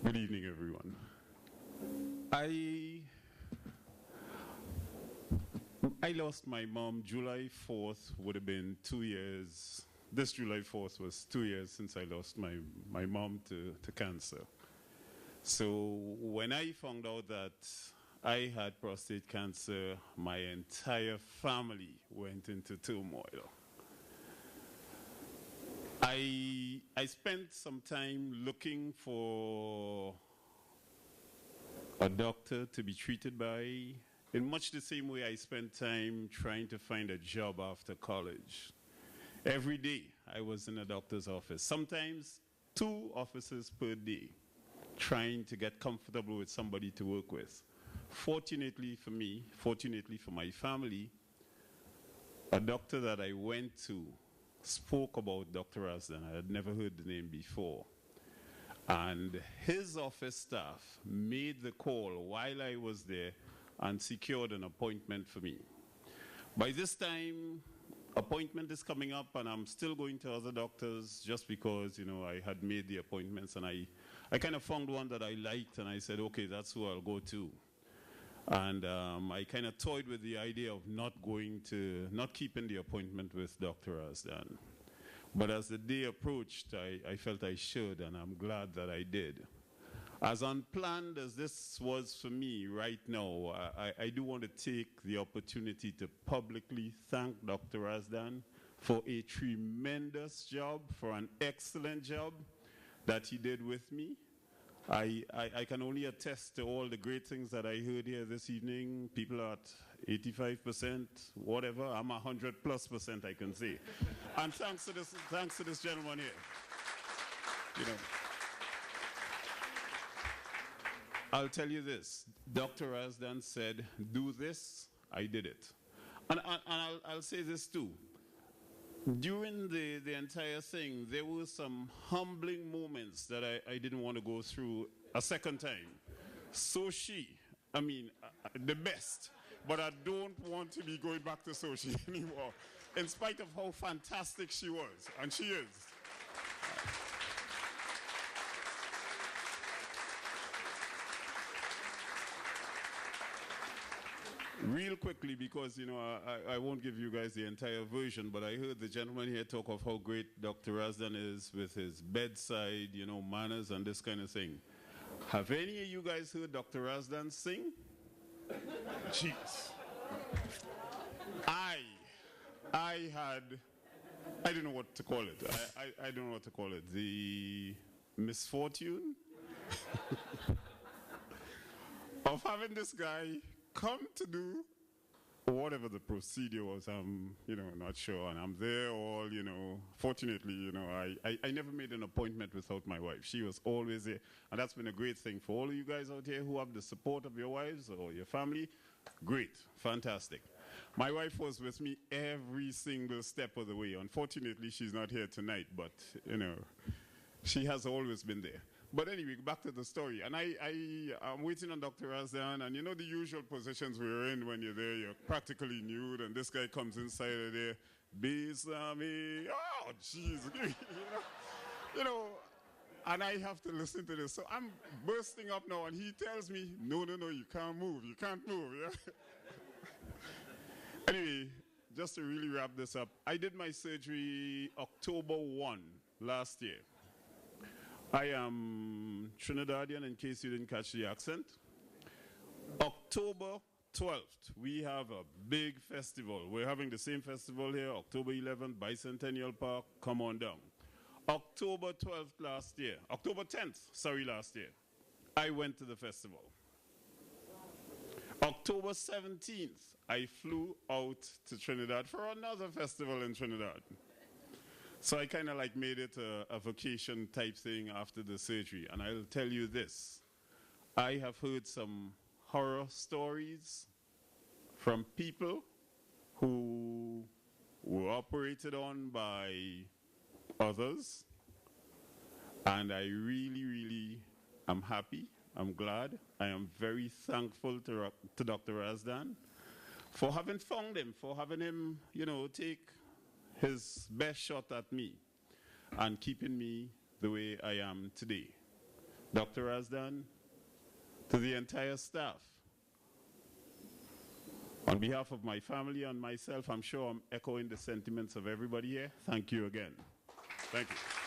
Good evening, everyone. I lost my mom July 4th, would have been 2 years. This July 4th was 2 years since I lost my mom to cancer. So when I found out that I had prostate cancer, my entire family went into turmoil. I spent some time looking for a doctor to be treated by, in much the same way I spent time trying to find a job after college. Every day I was in a doctor's office, sometimes 2 offices per day, trying to get comfortable with somebody to work with. Fortunately for me, fortunately for my family, a doctor that I went to spoke about Dr. Razdan. I had never heard the name before. And his office staff made the call while I was there and secured an appointment for me. By this time, appointment is coming up and I'm still going to other doctors just because, I had made the appointments, and I kind of found one that I liked and I said, okay, that's who I'll go to. And I kind of toyed with the idea of not keeping the appointment with Dr. Razdan. But as the day approached, I felt I should, and I'm glad that I did. As unplanned as this was for me right now, I do want to take the opportunity to publicly thank Dr. Razdan for a tremendous job, for an excellent job that he did with me. I can only attest to all the great things that I heard here this evening. People are at 85%, whatever. I'm 100+%, I can say. And thanks to this gentleman here. I'll tell you this. Dr. Razdan said, do this, I did it. And I'll say this too. During the entire thing, there were some humbling moments that I didn't want to go through a second time. Soshi, the best, but I don't want to be going back to Soshi anymore, in spite of how fantastic she was, and she is. Real quickly, because I won't give you guys the entire version, but I heard the gentleman here talk of how great Dr. Razdan is with his bedside, manners and this kind of thing. Have any of you guys heard Dr. Razdan sing? Jeez. I don't know what to call it. I don't know what to call it. The misfortune of having this guy come to do whatever the procedure was. I'm, not sure. And I'm there all, fortunately, I never made an appointment without my wife. She was always there. And that's been a great thing for all of you guys out here who have the support of your wives or your family. Great. Fantastic. My wife was with me every single step of the way. Unfortunately, she's not here tonight, but, she has always been there. But anyway, back to the story. And I'm waiting on Dr. Razdan, and the usual positions we're in when you're there, you're practically nude, and this guy comes inside of there, Besame, oh, jeez, and I have to listen to this. So I'm bursting up now, and he tells me, no, you can't move, yeah? Anyway, just to really wrap this up, I did my surgery October 1 last year. I am Trinidadian, in case you didn't catch the accent. October 12th, we have a big festival. We're having the same festival here, October 11th, Bicentennial Park, come on down. October 10th last year, I went to the festival. October 17th, I flew out to Trinidad for another festival in Trinidad. So I kind of made it a vacation type thing after the surgery. And I'll tell you this. I have heard some horror stories from people who were operated on by others. And I really, really am happy. I'm glad. I am very thankful to Dr. Razdan for having found him, for having him, take his best shot at me and keeping me the way I am today. Dr. Razdan, to the entire staff. On behalf of my family and myself, I'm sure I'm echoing the sentiments of everybody here. Thank you again. Thank you.